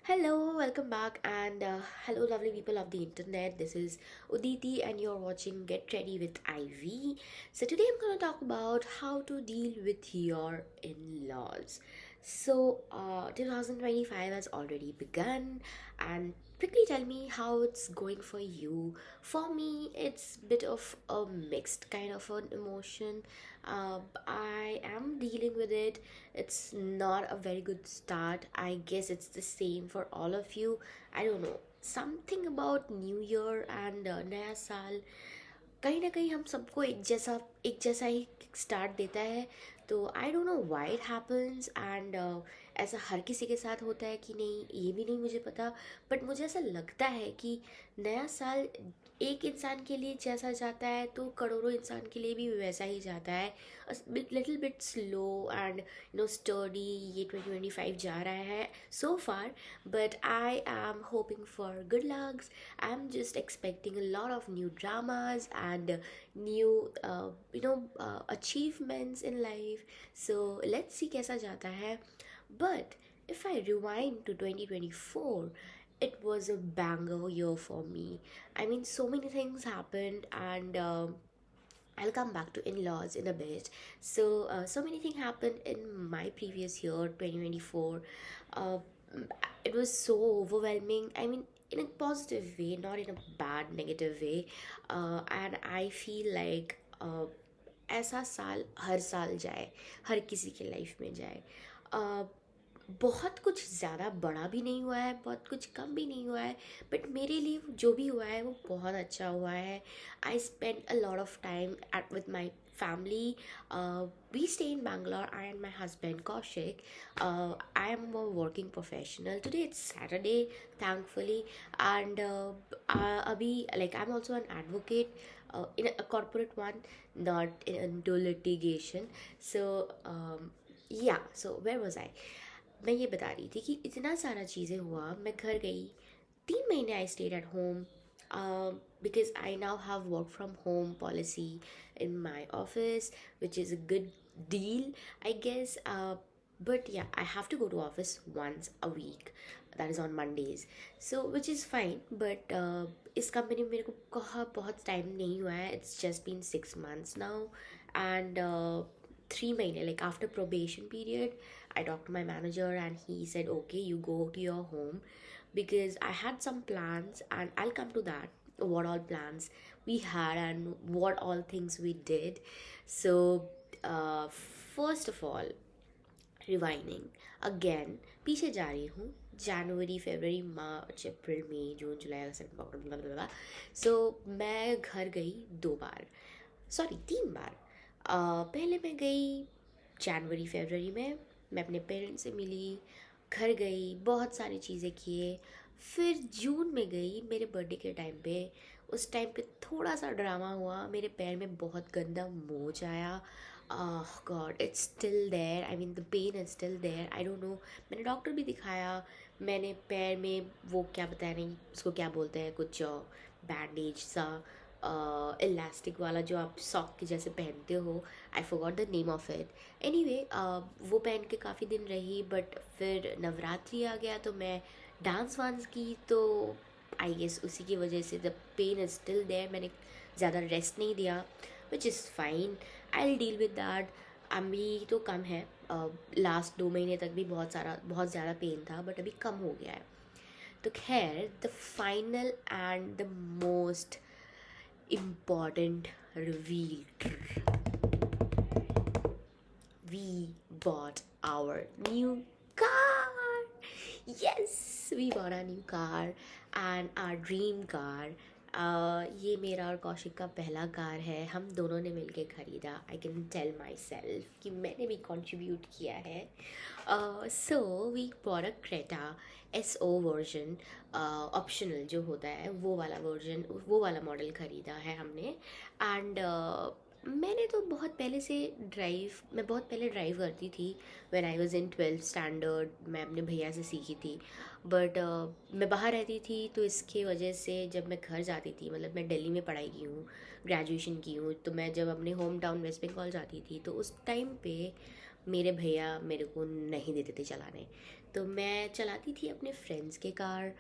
Hello, welcome back, and hello, lovely people of the internet. This is Uditi, and you're watching Get Ready with Ivy. So, today I'm going to talk about how to deal with your in laws. 2025 has already begun, and quickly tell me how it's going for you. For me, it's a bit of a mixed kind of an emotion. I am dealing with it. It's not a very good start. I guess it's the same for all of you. I don't know. Something about new year and नया साल कहीं ना कहीं हम सबको एक जैसा ही start देता है. तो आई don't know why it happens and ऐसा हर किसी के साथ होता है कि नहीं, ये भी नहीं मुझे पता. बट मुझे ऐसा लगता है कि नया साल एक इंसान के लिए जैसा जाता है तो करोड़ों इंसान के लिए भी वैसा ही जाता है. Little bit slow and study ये 2025 जा रहा है so far. But I am hoping for good lucks. I'm just expecting a lot of new dramas and new achievements in life. So let's see कैसा जाता है. But if I rewind to 2024, it was a banger year for me. I mean, so many things happened, and I'll come back to in-laws in a bit. So many things happened in my previous year, 2024. Uh, it was so overwhelming. I mean, in a positive way, not in a bad, negative way. And I feel like ऐसा साल हर साल जाए, हर किसी के life में जाए. uh, बहुत कुछ ज़्यादा बड़ा भी नहीं हुआ है, बहुत कुछ कम भी नहीं हुआ है. बट मेरे लिए जो भी हुआ है वो बहुत अच्छा हुआ है. I spend a lot of time at with my family. We stay in Bangalore. I and my husband Kaushik. I am a working professional. Today it's Saturday, thankfully, and abhi, like, I'm also an advocate in a corporate one, not into litigation. Yeah. So where was I? मैं ये बता रही थी कि इतना सारा चीज़ें हुआ. मैं घर गई, 3 महीने I stayed at home because I now have work from home policy in my office, which is a good deal, I guess. But yeah, I have to go to office once a week. That is on Mondays. So which is fine. But इस company में मेरे को बहुत time नहीं हुआ है. It's just been 6 months now. And 3 महीने, like after probation period, I talked to my manager and he said, okay, you go to your home, because I had some plans, and I'll come to that, what all plans we had and what all things we did. So, first of all, rewinding again, पीछे जा रही हूँ. जनवरी, फरवरी, मार्च, अप्रैल, मई, जून, जुलाई, अगस्त, अक्टूबर. सो मैं घर गई 2 बार, sorry 3 बार. पहले मैं गई जनवरी फरवरी में. मैं अपने पेरेंट्स से मिली, घर गई, बहुत सारी चीज़ें किए. फिर जून में गई मेरे बर्थडे के टाइम पे. उस टाइम पे थोड़ा सा ड्रामा हुआ. मेरे पैर में बहुत गंदा मोच आया. God, it's still there. I mean the pain is still there. I don't know. मैंने डॉक्टर भी दिखाया. मैंने पैर में वो क्या बताया, नहीं उसको क्या बोलते हैं, कुछ बैंडेज सा, इलास्टिक वाला जो आप सॉक के जैसे पहनते हो. I forgot the name of it. Anyway, वो पहन के काफ़ी दिन रही. बट फिर नवरात्रि आ गया तो मैं डांस वांस की. तो आई गेस उसी की वजह से the pain is still there. मैंने ज़्यादा रेस्ट नहीं दिया, which is fine. I will deal with that. अभी तो कम है. लास्ट 2 महीने तक भी बहुत ज़्यादा पेन था, बट अभी कम हो गया है. तो खैर, the final and the most important reveal, we bought our new car. Yes, we bought a new car, and our dream car. ये मेरा और कौशिक का पहला कार है. हम दोनों ने मिलके ख़रीदा. I can tell myself कि मैंने भी कंट्रीब्यूट किया है. So we bought a Creta SO version. Optional जो होता है वो वाला वर्जन, वो वाला मॉडल ख़रीदा है हमने. एंड मैंने तो मैं बहुत पहले ड्राइव करती थी. When I was in 12th standard मैं अपने भैया से सीखी थी. बट मैं बाहर रहती थी, तो इसके वजह से जब मैं घर जाती थी, मतलब मैं दिल्ली में पढ़ाई की हूँ, ग्रेजुएशन की हूँ, तो मैं जब अपने होम टाउन वेस्ट बंगाल जाती थी तो उस टाइम पे मेरे भैया मेरे को नहीं देते थे चलाने. तो मैं चलाती थी अपने फ्रेंड्स के car.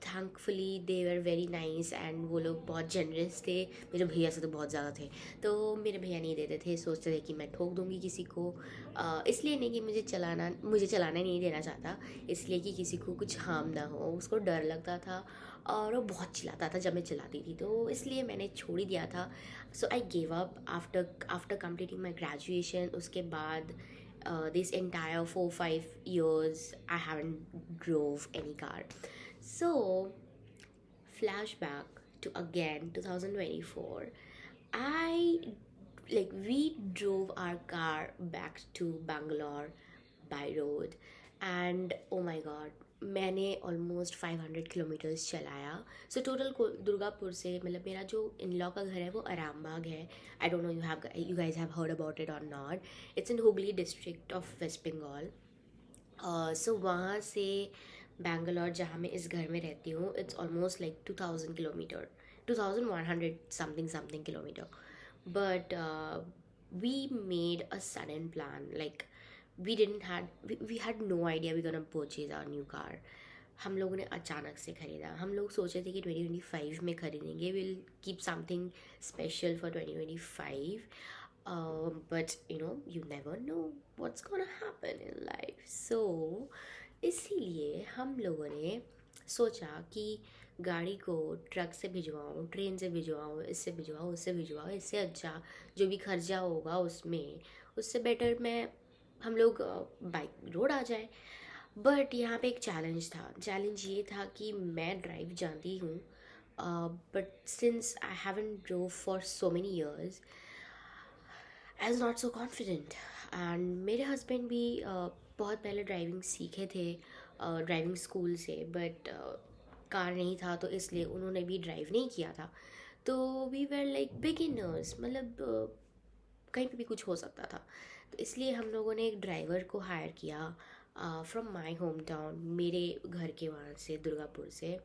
Thankfully they were very nice and वो लोग बहुत जनरस थे। मेरे भैया से तो बहुत ज़्यादा थे, तो मेरे भैया नहीं देते थे, सोचते थे कि मैं ठोक दूंगी किसी को। इसलिए नहीं कि मुझे चलाना नहीं देना चाहता, इसलिए कि किसी को कुछ हार्म ना हो, उसको डर लगता था। और वो बहुत चिल्लाता था जब मैं चलाती थी, तो इसलिए मैंने छोड़ ही दिया था। So I gave up after after completing my graduation. उसके बाद this entire 4-5 years I haven't drove any car. So flashback to again 2024. I like we drove our car back to Bangalore by road, and oh my god, मैंने almost 500 kilometres चलाया। So total Durgapur से, मतलब मेरा जो in law का घर है वो आरामबाग है। I don't know you guys have heard about it और not. It's in Hooghly district of West Bengal. So वहाँ से बैंगलोर जहाँ मैं इस घर में रहती हूँ, it's almost like 2000 kilometre, 2100 something something kilometre. But we made a sudden plan, like we had no idea we're gonna purchase our new car. हम लोगों ने अचानक से ख़रीदा। हम लोग सोचे थे कि 2025 में ख़रीदेंगे, will keep something special for 2025। But you never know what's gonna happen in life. So इसीलिए हम लोगों ने सोचा कि गाड़ी को ट्रक से भिजवाऊँ, ट्रेन से भिजवाऊँ, इससे भिजवाऊँ, उससे भिजवाऊँ, इससे अच्छा जो भी खर्चा होगा उसमें, उससे बेटर मैं हम लोग बाइक रोड आ जाए। बट यहाँ पे एक चैलेंज ये था कि मैं ड्राइव जानती हूँ, but since I haven't drove for so many years I was not so confident. And मेरे हस्बैंड भी बहुत पहले ड्राइविंग सीखे थे ड्राइविंग स्कूल से, बट कार नहीं था तो इसलिए उन्होंने भी ड्राइव नहीं किया था। तो वी वर लाइक बिगिनर्स, मतलब कहीं पे भी कुछ हो सकता था। तो इसलिए हम लोगों ने एक ड्राइवर को हायर किया फ्रॉम माई होम टाउन, मेरे घर के वहाँ से, दुर्गापुर से।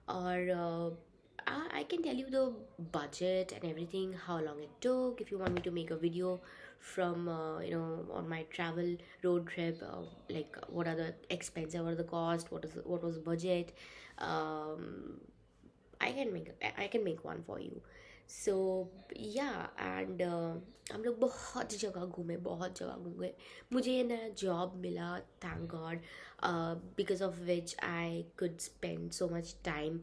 और I can tell you the budget and everything, how long it took. If you want me to make a video from on my travel road trip, like what are the expenses, what are the cost, what was the budget, um, I can make one for you. So yeah, and हम लोग बहुत जगह घूमे। मुझे नया job मिला, thank God, because of which I could spend so much time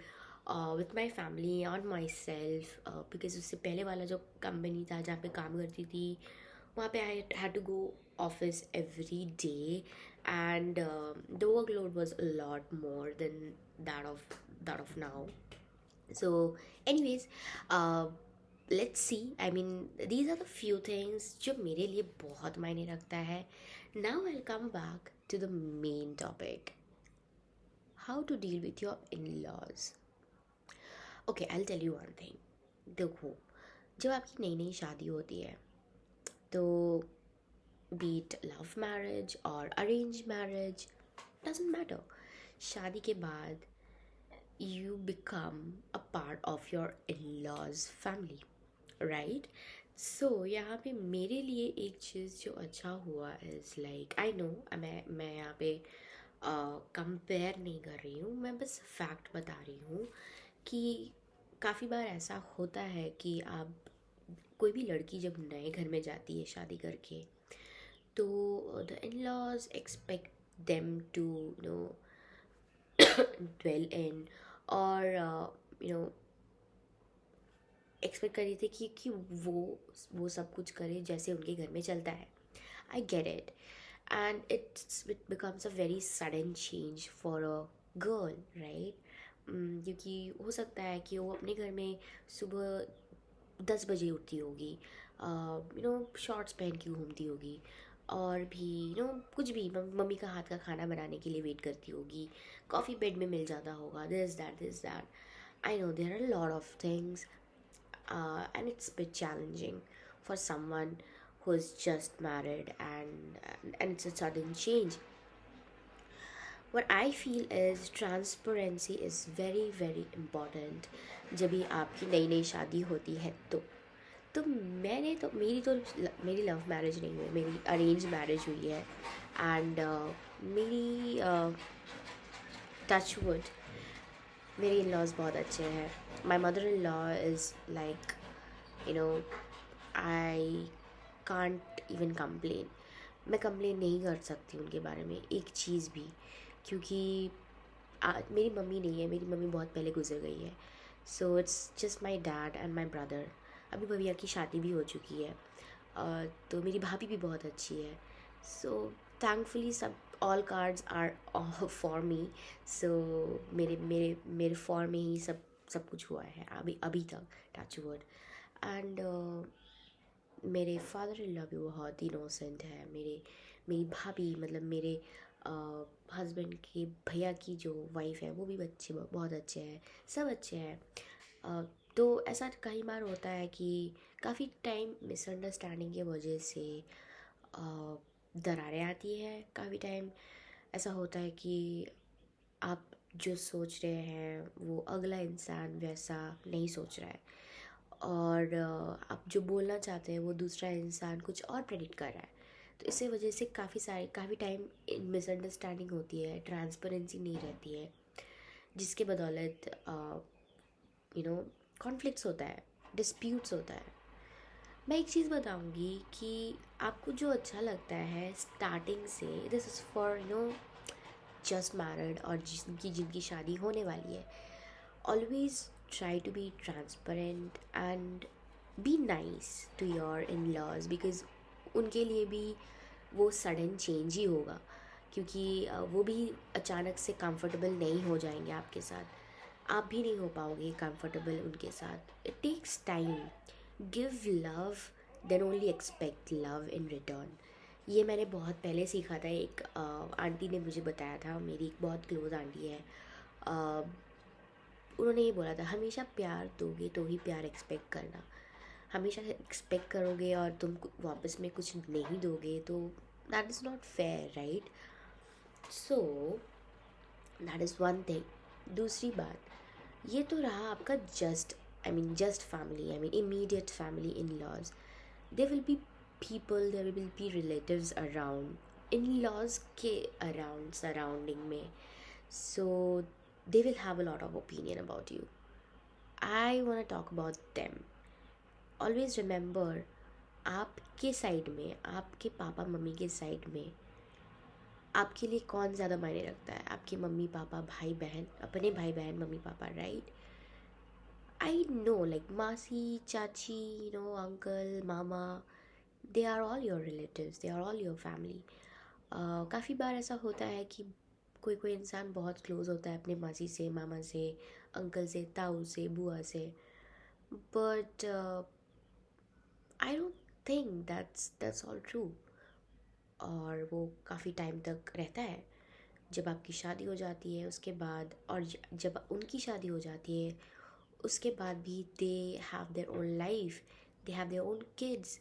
with my family on my self. Because उससे पहले वाला जो कंपनी था जहाँ पे काम करती थी, वहाँ पे I had to go office every day, and the work load was a lot more than that of now. So anyways, let's see. I mean, these are the few things जो मेरे लिए बहुत मायने रखता है. Now I'll come back to the main topic. How to deal with your in-laws. Okay, I'll tell you one thing. देखो, जब आपकी नई नई शादी होती है, तो be it love marriage or arranged marriage, doesn't matter. शादी के बाद you become a part of your in-laws family, right? So यहाँ पे मेरे लिए एक चीज़ जो अच्छा हुआ is like, I know मैं यहाँ पे कंपेयर नहीं कर रही हूँ, मैं बस फैक्ट बता रही हूँ कि काफ़ी बार ऐसा होता है कि आप कोई भी लड़की जब नए घर में जाती है शादी करके, तो the in-laws expect them to dwell in, और एक्सपेक्ट कर रही थी कि वो सब कुछ करे जैसे उनके घर में चलता है. I get it, and it becomes a very sudden change for a girl, right? क्योंकि हो सकता है कि वो अपने घर में सुबह 10 बजे उठती होगी, शॉर्ट्स पहन के घूमती होगी, और भी कुछ भी मम्मी का हाथ का खाना बनाने के लिए वेट करती होगी, कॉफ़ी बेड में मिल जाता होगा, this that. I know there are lot of things, and it's a bit challenging for someone who's just married, and it's a sudden change. What I feel is transparency is very very important. जब भी आपकी नई नई शादी होती है तो मेरी लव मैरिज नहीं हुई, मेरी अरेंज मैरिज हुई है. एंड मेरी टच वुड मेरे इन लॉज बहुत अच्छे हैं. My mother in law is like, you know, I can't even complain. मैं कंप्लेन नहीं कर सकती उनके बारे में एक चीज़ भी, क्योंकि मेरी मम्मी नहीं है, मेरी मम्मी बहुत पहले गुजर गई है. So it's just my dad and my brother. अभी भैया की शादी भी हो चुकी है. तो मेरी भाभी भी बहुत अच्छी है. सो थैंकफुली सब all cards are for me. So मेरे मेरे मेरे फॉर में ही सब कुछ हुआ है अभी अभी तक, टच वर्ड. एंड मेरे फादर इन लॉ भी बहुत इनोसेंट है. मेरी भाभी, मतलब मेरे हस्बैंड के भैया की जो वाइफ है वो भी बच्चे बहुत अच्छे हैं, सब अच्छे हैं. तो ऐसा कई बार होता है कि काफ़ी टाइम मिसअंडरस्टैंडिंग की वजह से दरारें आती है. काफ़ी टाइम ऐसा होता है कि आप जो सोच रहे हैं वो अगला इंसान वैसा नहीं सोच रहा है, और आप जो बोलना चाहते हैं वो दूसरा इंसान कुछ और प्रेडिक्ट कर रहा है. तो इसी वजह से काफ़ी टाइम मिसअंडरस्टैंडिंग होती है, ट्रांसपेरेंसी नहीं रहती है, जिसके बदौलत यू नो कॉन्फ्लिक्ट्स होता है, डिस्प्यूट्स होता है. मैं एक चीज़ बताऊंगी कि आपको जो अच्छा लगता है स्टार्टिंग से, this is for just married और जिनकी शादी होने वाली है, always try to be transparent and be nice to your in laws, because उनके लिए भी वो सडन चेंज ही होगा, क्योंकि वो भी अचानक से कंफर्टेबल नहीं हो जाएंगे आपके साथ. आप भी नहीं हो पाओगे कंफर्टेबल उनके साथ. It takes time. Give love, then only expect love in return. ये मैंने बहुत पहले सीखा था. एक आंटी ने मुझे बताया था, मेरी एक बहुत क्लोज आंटी है. अ, उन्होंने ये बोला था, हमेशा प्यार दोगे तो ही प्यार एक्सपेक्ट करना. हमेशा एक्सपेक्ट करोगे और तुम वापस में कुछ नहीं दोगे तो that is not fair, right? So that is one thing. दूसरी बात, ये तो रहा आपका just family, immediate family in laws. There will be people, there will be relatives around in laws के अराउंड सराउंडिंग में. So they will have a lot of opinion about you. I want to talk about them. Always remember, आपके side में, आपके papa mummy के side में आपके लिए कौन ज़्यादा मायने रखता है? आपके मम्मी पापा, भाई बहन, अपने भाई बहन, mummy papa, right? I know, like मासी, चाची, अंकल, मामा, they are all your relatives, they are all your family. काफ़ी बार ऐसा होता है कि कोई कोई इंसान बहुत क्लोज होता है अपने मासी से, मामा से, अंकल से, ताऊ से, बुआ से, but I don't think that's all true. और वो काफ़ी टाइम तक रहता है. जब आपकी शादी हो जाती है उसके बाद, और जब उनकी शादी हो जाती है उसके बाद भी, they have their own life, they have their own kids,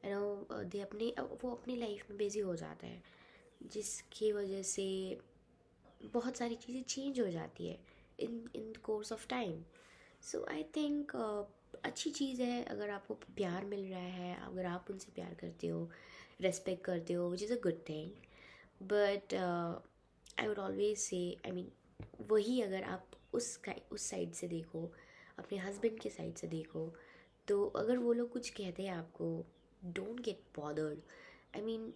they वो अपनी लाइफ में बिजी हो जाता है, जिसकी वजह से बहुत सारी चीज़ें चेंज हो जाती है in course of time. So I think अच्छी चीज़ है अगर आपको प्यार मिल रहा है, अगर आप उनसे प्यार करते हो, रेस्पेक्ट करते हो, which is a good thing. But I would always say, वही अगर आप उस साइड से देखो, अपने हस्बैंड के साइड से देखो, तो अगर वो लोग कुछ कहते हैं आपको, don't get bothered. I mean,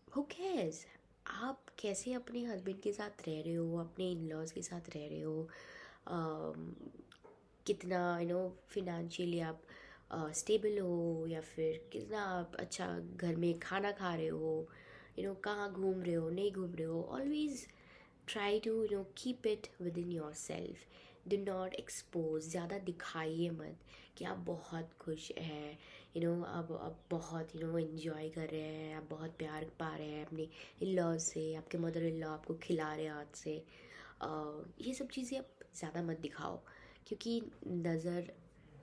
who cares? आप कैसे अपने हस्बैंड के साथ रह रहे हो, अपने इन लॉज के साथ रह रहे हो, कितना फिनेंशियली आप स्टेबल हो, या फिर कितना आप अच्छा घर में खाना खा रहे हो, कहाँ घूम रहे हो, नहीं घूम रहे हो. Always try to keep it within yourself. Do not expose. ज़्यादा दिखाइए मत कि आप बहुत खुश हैं, आप बहुत इन्जॉय कर रहे हैं, आप बहुत प्यार पा रहे हैं अपने इन लॉज से, आपके मदर इन लॉ आपको खिला रहे हैं हाथ से. ये सब चीज़ें आप ज़्यादा मत दिखाओ, क्योंकि नज़र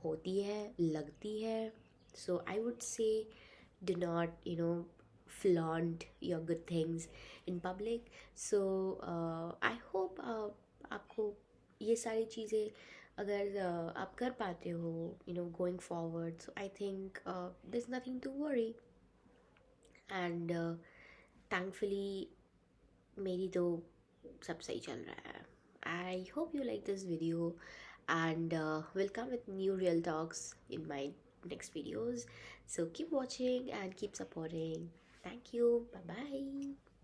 होती है, लगती है. So I would say, do not flaunt your good things in public. So I hope आपको ये सारी चीज़ें अगर आप कर पाते हो going forward, so I think there's nothing to worry. And Thankfully मेरी तो सब सही चल रहा है. I hope you like this video, and will come with new real talks in my next videos. So keep watching and keep supporting. Thank you. Bye bye.